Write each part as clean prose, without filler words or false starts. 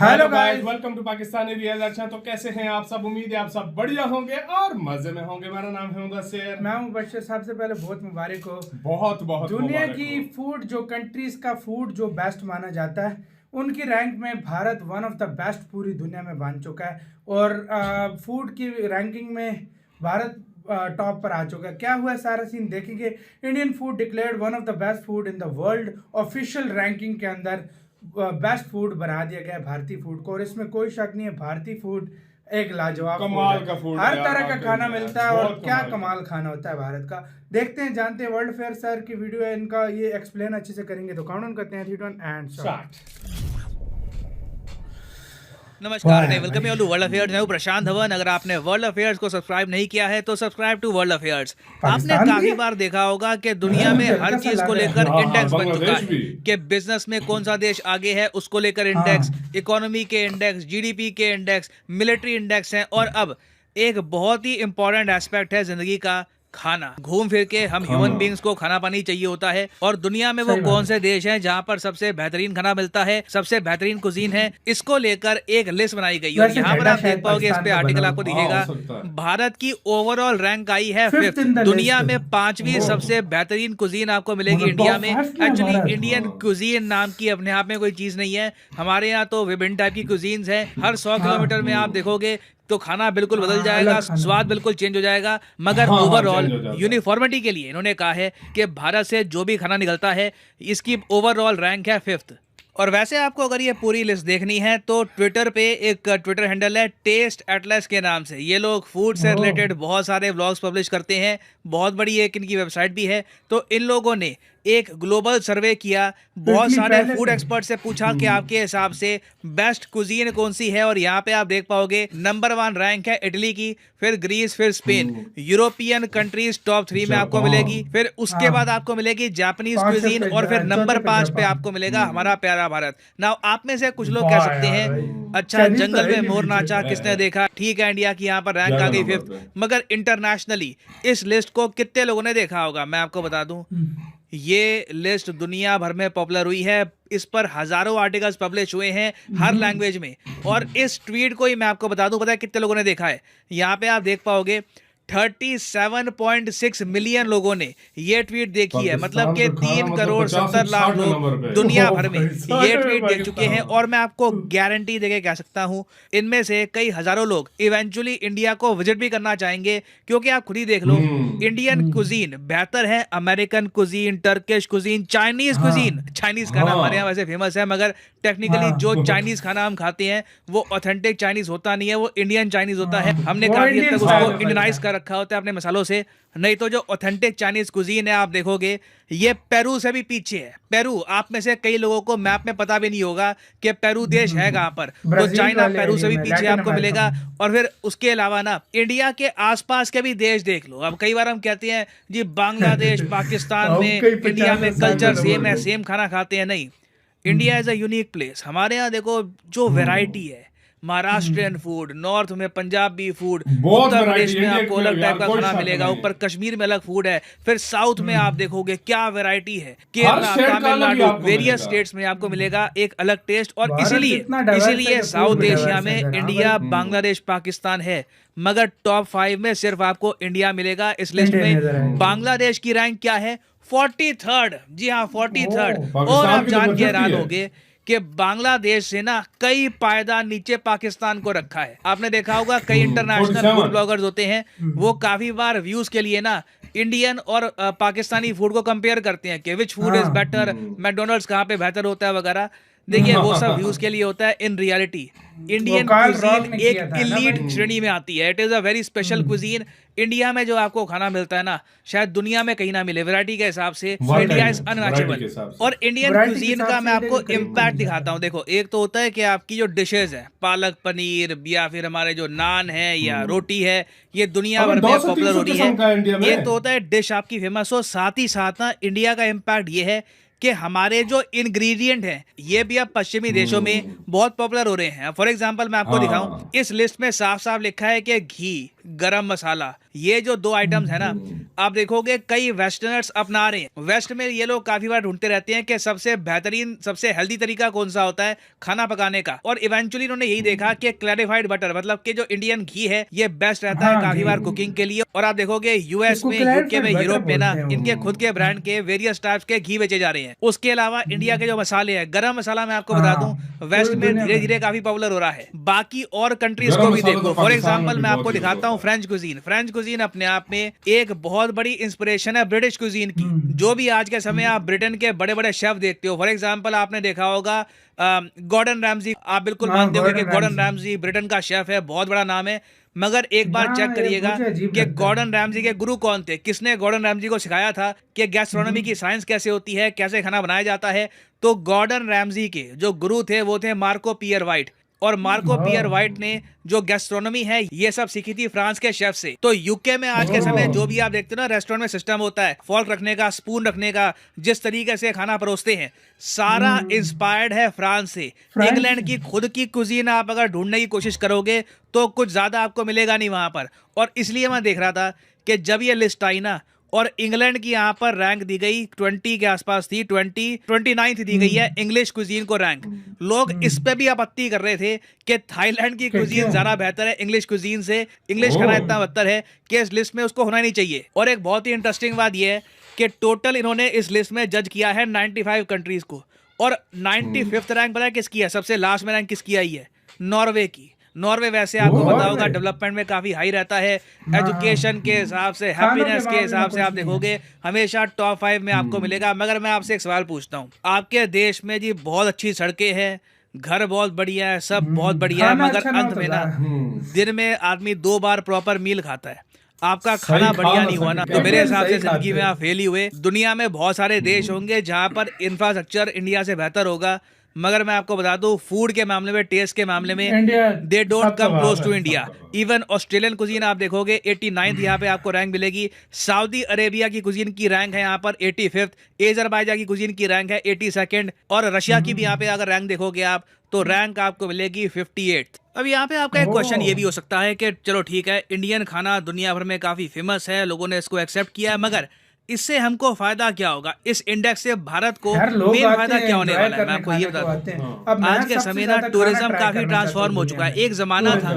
Hello guys, welcome to Pakistani real अच्छा। तो कैसे हैं आप सब? उम्मीद है आप सब बढ़िया होंगे और मजे में होंगे। मेरा नाम है मुदस्सिर, मैं हूं बशीर। सबसे पहले बहुत मुबारक हो। बहुत बहुत दुनिया मुबारक की हो। फूड जो कंट्रीज का फूड जो बेस्ट माना जाता है, उनकी रैंक में Bharat one of the best पूरी दुनिया में बन चुका है। और फूड की रैंकिंग में भारत टॉप पर आ चुका है। क्या हुआ है सारा सीन देखेंगे। Indian food declared one of the best food in the world. Official ranking के अंदर बेस्ट फूड बना दिया गया है भारतीय फूड को। और इसमें कोई शक नहीं है, भारतीय फूड एक लाजवाब कमाल का फूड, हर यार, तरह का वाकई खाना में, मिलता है। और बहुत क्या कमाल कमाल खाना होता है भारत का। देखते हैं, जानते हैं। वर्ल्ड फेयर सर की वीडियो है, इनका ये एक्सप्लेन अच्छे से करेंगे। तो काउंट करते हैं 3 2 1 एंड स्टार्ट। नमस्कार, welcome you all to world affairs. मैं हूं प्रशांत धवन। अगर आपने वर्ल्ड अफेयर्स को सब्सक्राइब नहीं किया है तो सब्सक्राइब टू वर्ल्ड अफेयर्स। आपने काफी बार देखा होगा कि दुनिया में हर चीज को लेकर इंडेक्स बन चुका है कि बिजनेस में कौन सा देश आगे है उसको लेकर इंडेक्स, इकोनॉमी के इंडेक्स, जीडीपी के इंडेक्स, मिलिट्री इंडेक्स हैं। और अब एक बहुत ही इंपॉर्टेंट एस्पेक्ट है जिंदगी का, खाना। घूम फिर के हम ह्यूमन बींग्स को खाना पानी चाहिए होता है। और दुनिया में वो कौन से देश हैं जहां पर सबसे बेहतरीन खाना मिलता है, सबसे बेहतरीन कुजीन है, इसको लेकर एक लिस्ट बनाई गई है। और यहाँ पर आप देख पाओगे, इस पे आर्टिकल आपको दिखेगा। भारत की ओवरऑल रैंक आई है 5th। दुनिया में 5वीं सबसे बेहतरीन कुजीन आपको मिलेगी इंडिया में। एक्चुअली इंडियन कुजीन नाम की अपने आप में कोई चीज नहीं है। हमारे यहाँ तो विभिन्न टाइप की कुजीन्स हैं। हर 100 किलोमीटर में आप देखोगे तो खाना बिल्कुल बदल जाएगा, स्वाद बिल्कुल चेंज हो जाएगा। मगर ओवरऑल यूनिफॉर्मिटी के लिए इन्होंने कहा है कि भारत से जो भी खाना निकलता है इसकी ओवरऑल रैंक है 5th। और वैसे आपको अगर ये पूरी लिस्ट देखनी है तो ट्विटर पे एक ट्विटर हैंडल है टेस्ट एटलस के नाम से। ये लोग फूड से रिलेटेड बहुत सारे व्लॉग्स पब्लिश करते हैं। बहुत बड़ी एक इनकी वेबसाइट भी है। तो इन लोगों ने एक ग्लोबल सर्वे किया, बहुत सारे फूड एक्सपर्ट से पूछा कि आपके हिसाब से बेस्ट कुजीन कौन सी है। और यहाँ पे आप देख पाओगे नंबर 1 रैंक है इटली की, फिर ग्रीस, फिर स्पेन। यूरोपियन कंट्रीज टॉप 3 में आपको मिलेगी। फिर उसके बाद आपको मिलेगी जापानीज कुजीन। और फिर नंबर 5 पे आपको मिलेगा हमारा प्यारा भारत। नाउ आप में से कुछ लोग कह सकते हैं, अच्छा जंगल में मोर नाचा किसने देखा। ठीक है, इंडिया की यहाँ पर रैंक आ गई 5th। मगर इंटरनेशनली इस लिस्ट को कितने लोगों ने देखा होगा मैं आपको बता दूं। ये लिस्ट दुनिया भर में पॉपुलर हुई है। इस पर हजारों आर्टिकल्स पब्लिश हुए हैं हर लैंग्वेज में। और इस ट्वीट को ही मैं आपको बता दूं, पता है कितने लोगों ने देखा है। यहाँ पे आप देख पाओगे 37.6 मिलियन लोगों ने ये ट्वीट देखी है। मतलब कि 3 करोड़ 70 लाख लोग दुनिया भर में ये ट्वीट देख चुके हैं। और मैं आपको गारंटी देके कह सकता हूं, इनमें से कई हजारों लोग इवेंचुअली इंडिया को विजिट भी करना चाहेंगे। क्योंकि आप खुद ही देख लो, इंडियन कुजीन बेहतर है American cuisine, Turkish cuisine, Chinese cuisine. Chinese खाना हमारे यहाँ वैसे फेमस है, मगर टेक्निकली जो चाइनीज खाना हम खाते हैं वो ऑथेंटिक चाइनीज होता नहीं है, वो इंडियन चाइनीज होता है। हमने काफी हद तक उसको इंडियनाइज कर रखा होता है अपने मसालों से। नहीं तो जो ऑथेंटिक चाइनीज कुजीन है आप देखोगे ये पेरू से भी पीछे है। पेरू, आप में से कई लोगों को मैप में पता भी नहीं होगा कि पेरू देश है कहां पर। तो चाइना पेरू से भी पीछे आपको मिलेगा। और फिर उसके अलावा ना इंडिया के आसपास के भी देश देख लो। अब कई बार हम कहते हैं जी बांग्लादेश पाकिस्तान में इंडिया में कल्चर सेम है, सेम खाना खाते हैं। नहीं, India is a unique place. हमारे यहाँ देखो जो वैरायटी है, महाराष्ट्रियन फूड, नॉर्थ में पंजाबी फूड, उत्तर प्रदेश में आपको अलग टाइप का खाना मिलेगा, ऊपर कश्मीर में अलग फूड है, फिर साउथ में आप देखोगे क्या वैरायटी है, केरला, तमिलनाडु, वेरियस स्टेट्स में आपको मिलेगा एक अलग टेस्ट। और इसीलिए साउथ एशिया में इंडिया, बांग्लादेश, पाकिस्तान है। मगर टॉप 5 में सिर्फ आपको इंडिया मिलेगा इस लिस्ट में। बांग्लादेश की रैंक क्या है? 43rd। जी हाँ, 43rd। और आप जान के हैरान होगे कि बांग्लादेश से ना कई पायदान नीचे पाकिस्तान को रखा है। आपने देखा होगा कई इंटरनेशनल फूड ब्लॉगर्स होते हैं, वो काफी बार व्यूज के लिए ना इंडियन और पाकिस्तानी फूड को कंपेयर करते हैं कि which food is better, McDonald's कहाँ पे बेहतर होता है वगैरह। देखिए वो सब व्यूज के लिए होता है। इन रियलिटी इंडियन कुजीन एक एलीट श्रेणी में आती है। It is a very special cuisine. India में जो आपको खाना मिलता है ना, शायद दुनिया में कहीं ना मिले। वैरायटी के हिसाब से इंडिया इज अनमैचेबल। और इंडियन कुजीन का मैं आपको इम्पैक्ट दिखाता हूँ। देखो, एक तो होता है कि आपकी जो डिशेज है, पालक पनीर या फिर हमारे जो नान है या रोटी है, ये दुनिया भर में पॉपुलर हो रही है। एक तो होता है डिश आपकी फेमस हो, साथ ही साथ ना इंडिया का इम्पैक्ट ये है कि हमारे जो इंग्रेडिएंट हैं ये भी अब पश्चिमी देशों में बहुत पॉपुलर हो रहे हैं। फॉर एग्जांपल मैं आपको दिखाऊं, इस लिस्ट में साफ साफ लिखा है कि घी, गरम मसाला, ये जो 2 आइटम्स है ना, आप देखोगे कई वेस्टर्नर्स अपना रहे हैं। वेस्ट में ये लोग काफी बार ढूंढते रहते हैं कि सबसे बेहतरीन, सबसे हेल्दी तरीका कौन सा होता है खाना पकाने का, और इवेंचुअली इन्होंने यही देखा कि क्लैरिफाइड बटर, मतलब कि जो इंडियन घी है, ये बेस्ट रहता है काफी बार कुकिंग के लिए। और आप देखोगे यूएस में, यूके में, यूरोप में ना इनके खुद के ब्रांड के वेरियस टाइप्स के घी बेचे जा रहे हैं। उसके अलावा इंडिया के जो मसाले हैं, गरम मसाला मैं आपको बता दूं वेस्ट में धीरे धीरे काफी पॉपुलर हो रहा है। बाकी और कंट्रीज को भी देखो, फॉर एग्जाम्पल मैं आपको दिखाता हूँ फ्रेंच कुजीन। फ्रेंच कुजीन अपने आप में एक बहुत बड़ी इंस्पिरेशन है ब्रिटिश कुजीन की। जो भी आज के समय आप ब्रिटेन के बड़े बड़े शेफ देखते हो, फॉर एग्जाम्पल आपने देखा होगा गॉर्डन रैमजी, आप बिल्कुल मानते हो कि गॉर्डन रैमजी ब्रिटेन का शेफ है, बहुत बड़ा नाम है। मगर एक बार चेक करिएगा कि गॉर्डन रैमजी के गुरु कौन थे, किसने गॉर्डन रैमजी को सिखाया था कि गैस्ट्रोनॉमी की साइंस कैसे होती है, कैसे खाना बनाया जाता है। तो गॉर्डन रैमजी के जो गुरु थे वो थे मार्को पियर वाइट, और मार्को पियर वाइट ने जो गैस्ट्रोनॉमी है ये सब सीखी थी फ्रांस के शेफ से। तो यूके में आज के समय जो भी आप देखते हो ना रेस्टोरेंट में सिस्टम होता है फॉर्क रखने का, स्पून रखने का, जिस तरीके से खाना परोसते हैं, सारा इंस्पायर्ड है फ्रांस से। इंग्लैंड की खुद की कुजीन आप अगर ढूंढने की कोशिश करोगे तो कुछ ज्यादा आपको मिलेगा नहीं वहां पर। और इसलिए मैं देख रहा था कि जब ये लिस्ट आई ना, और इंग्लैंड की यहाँ पर रैंक दी गई 20 के आसपास थी, 29 दी गई है इंग्लिश कुजीन को रैंक। लोग इस पे भी आपत्ति कर रहे थे कि थाईलैंड की कुजीन ज्यादा बेहतर है इंग्लिश कुजीन से, इंग्लिश खाना इतना बेहतर है कि इस लिस्ट में उसको होना नहीं चाहिए। और एक बहुत ही इंटरेस्टिंग बात यह है कि टोटल इन्होंने इस लिस्ट में जज किया है 95 कंट्रीज को, और 95th रैंक पता है किसकी है? सबसे लास्ट में रैंक किसकी आई है? नॉर्वे की। नॉर्वे वैसे आपको पता होगा डेवलपमेंट में काफी हाई रहता है, एजुकेशन के हिसाब से, हैप्पीनेस के हिसाब से आप देखोगे हमेशा टॉप 5 में आपको मिलेगा। मगर मैं आपसे एक सवाल पूछता हूँ, आपके देश में जी बहुत अच्छी सड़कें हैं, घर बहुत बढ़िया है, सब बहुत बढ़िया है, मगर अंत में ना दिन में आदमी 2 बार प्रॉपर मील खाता है, आपका खाना बढ़िया नहीं हुआ ना, तो मेरे हिसाब से जिंदगी में आप फेल ही हुए। दुनिया में बहुत सारे देश होंगे जहां पर इंफ्रास्ट्रक्चर इंडिया से बेहतर होगा, मगर मैं आपको बता दूं फूड के मामले में, टेस्ट के मामले में they don't come close to India. Even Australian cuisine आप देखोगे 89th यहाँ पे आपको रैंक मिलेगी। सऊदी अरेबिया की कुजीन की रैंक है यहाँ पर 85th, अजरबैजान की कुजीन की रैंक है 82nd, और रशिया की भी यहाँ पे अगर रैंक देखोगे आप तो रैंक आपको मिलेगी 58th। अब यहाँ पे आपका एक क्वेश्चन ये भी हो सकता है कि चलो ठीक है, इंडियन खाना दुनिया भर में काफी फेमस है, लोगों ने इसको एक्सेप्ट किया है, मगर इससे हमको फायदा क्या होगा? इस इंडेक्स से भारत को मेन फायदा क्या होने वाला है? मैं आपको ये बता दूं, आज के समय ना टूरिज्म काफी ट्रांसफॉर्म हो चुका है। एक जमाना था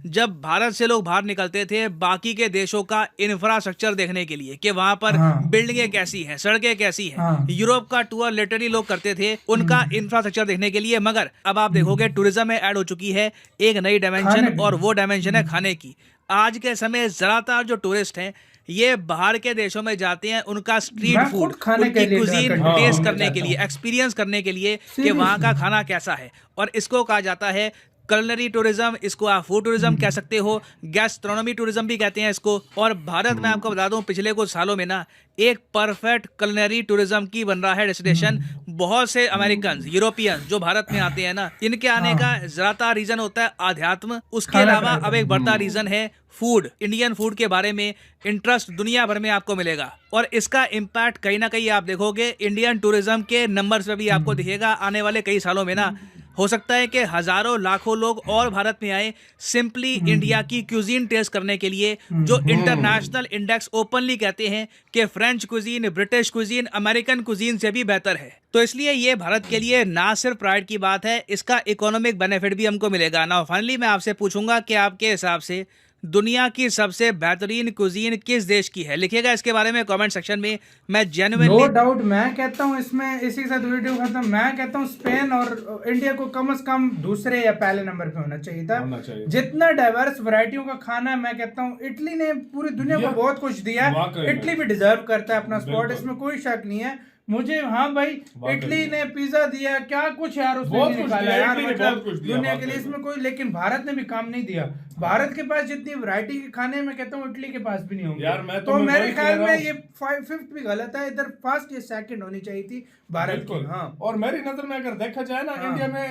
जब भारत से लोग बाहर निकलते थे बाकी के देशों का इंफ्रास्ट्रक्चर देखने के लिए कि वहां पर बिल्डिंगें कैसी हैं, सड़कें कैसी हैं। यूरोप का टूर लिटरली लोग करते थे उनका इंफ्रास्ट्रक्चर देखने के लिए। मगर अब आप देखोगे टूरिज्म में ऐड हो चुकी है एक नई डायमेंशन, और वो डायमेंशन है खाने की। आज के समय ज्यादातर जो टूरिस्ट हैं ये बाहर के देशों में जाते हैं उनका स्ट्रीट फूड, उनकी कुजीन टेस्ट करने के लिए, एक्सपीरियंस करने के लिए कि वहाँ का खाना कैसा है। और इसको कहा जाता है कलनरी टूरिज्म, इसको आप फूड टूरिज्म कह सकते हो, गैस्ट्रोनॉमी टूरिज्म भी कहते हैं इसको। और भारत में आपको बता दूं पिछले कुछ सालों में ना एक परफेक्ट कलनरी टूरिज्म की बन रहा है डेस्टिनेशन। बहुत से अमेरिकन, यूरोपियन जो भारत में आते हैं ना, इनके आने का ज्यादातर रीजन होता है आध्यात्म। उसके अलावा अब एक बढ़ता रीजन है फूड। इंडियन फूड के बारे में इंटरेस्ट दुनिया भर में आपको मिलेगा, और इसका इम्पैक्ट कहीं ना कहीं आप देखोगे इंडियन टूरिज्म के नंबर्स पे भी आपको दिखेगा आने वाले कई सालों में ना। हो सकता है कि हजारों लाखों लोग और भारत में आए सिंपली इंडिया की क्यूजीन टेस्ट करने के लिए, जो इंटरनेशनल इंडेक्स ओपनली कहते हैं कि French cuisine, British cuisine, American cuisine से भी बेहतर है। तो इसलिए ये भारत के लिए ना सिर्फ प्राइड की बात है, इसका इकोनॉमिक बेनिफिट भी हमको मिलेगा ना। फाइनली मैं आपसे पूछूंगा कि आपके हिसाब से दुनिया की सबसे बेहतरीन कुजीन किस देश की है? लिखिएगा इसके बारे में कमेंट सेक्शन में। मैं जेन्युइनली नो डाउट मैं कहता हूँ इसमें, इसी के साथ वीडियो खत्म, मैं कहता हूँ स्पेन और इंडिया को कम से कम दूसरे या पहले नंबर पे होना चाहिए था। जितना डाइवर्स वैरायटियों का खाना है, मैं कहता हूँ इटली ने पूरी दुनिया को बहुत कुछ दिया। इटली भी डिजर्व करता है अपना स्पॉट, इसमें कोई शक नहीं है मुझे। हाँ भाई, इटली ने पिज्जा दिया, क्या कुछ यार उसने निकाला यार, मतलब दुनिया के लिए इसमें कोई, लेकिन भारत ने भी काम नहीं दिया। भारत के पास जितनी वैरायटी के खाने में कहता हूँ इटली के पास भी नहीं होंगे यार। तो मेरे ख्याल में ये 5th भी गलत है, इधर फर्स्ट या सेकंड होनी चाहिए थी भारत की। हाँ, और मेरी नजर में अगर देखा जाए ना, इंडिया में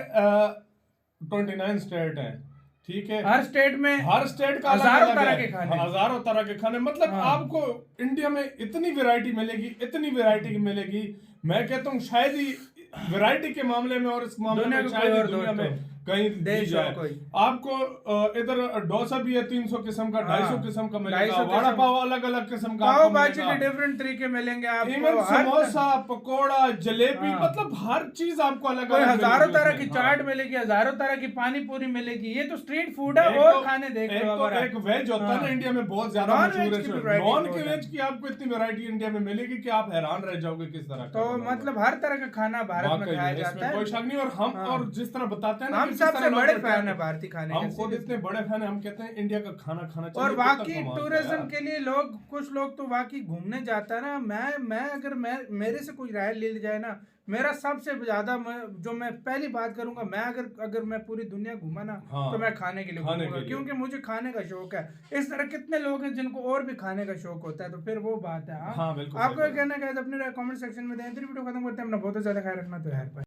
29 स्टेट है, ठीक है, हर स्टेट का हजारों तरह के खाने, मतलब आपको इंडिया में इतनी वैरायटी मिलेगी। मैं कहता हूँ शायद ही वैरायटी के मामले में और इस मामले में शायद दुनिया में कहीं दी देश हो जाए। कोई। आपको इधर डोसा भी है 300 किस्म का, 250 किस्म का मिलेगा, 250 वड़ा किस्म। पाव अलग अलग किस्म का पाव आपको भाजी के मिलेगा, डिफरेंट तरीके मिलेंगे आपको, इवन हर समोसा, पकोड़ा, जलेबी, हाँ। मतलब हर चीज आपको अलग कोई अलग हजारों मिलेगी तरह उसमें। की हाँ। चाट मिलेगी, हजारों तरह की पानी पूरी मिलेगी। ये तो स्ट्रीट फूड है। एक और तो- खाने देख एक लो तो अगर आप। एक वेज होता है ना हाँ। इंडिया में बहुत ज्यादा नॉन मशहूर वेज की भी है, वैरायटी नॉन बहुत है। वेज की आपको इतनी वैरायटी इंडिया में मिलेगी कि आप हैरान रह जाओगे किस तरह का तो बना हुआ है। मतलब हर तरह का खाना भारत में वाकई खाया में, जाता इसमें है। कोई शक नहीं। और हम हाँ। और जिस तरह बताते हैं ना हम कि किस सबसे तरह लोग बड़े करते फैन है हैं, भारतीय खाने हम के, खुद इतने बड़े फैन हैं, हम कहते हैं इंडिया का खाना खाना चाहिए। और कितना वाकई कमाल का है टूरिज्म यार। के लिए लोग, कुछ लोग तो वाकई घूमने जाता है ना। मैं अगर मेरे से कोई राय ले ली जाए ना, मेरा सबसे ज्यादा जो मैं पहली बात करूंगा, मैं अगर मैं पूरी दुनिया घूमा ना, हाँ, तो मैं खाने के लिए खाने घूमूंगा, के लिए। क्योंकि मुझे खाने का शौक है। इस तरह कितने लोग हैं जिनको और भी खाने का शौक होता है, तो फिर वो बात है। हाँ, बिल्कुल आपको सही क्या कहना है, अपने कमेंट सेक्शन में दें। वीडियो खत्म करते हैं। अपना बहुत ज्यादा ख्याल रखना, तो यार।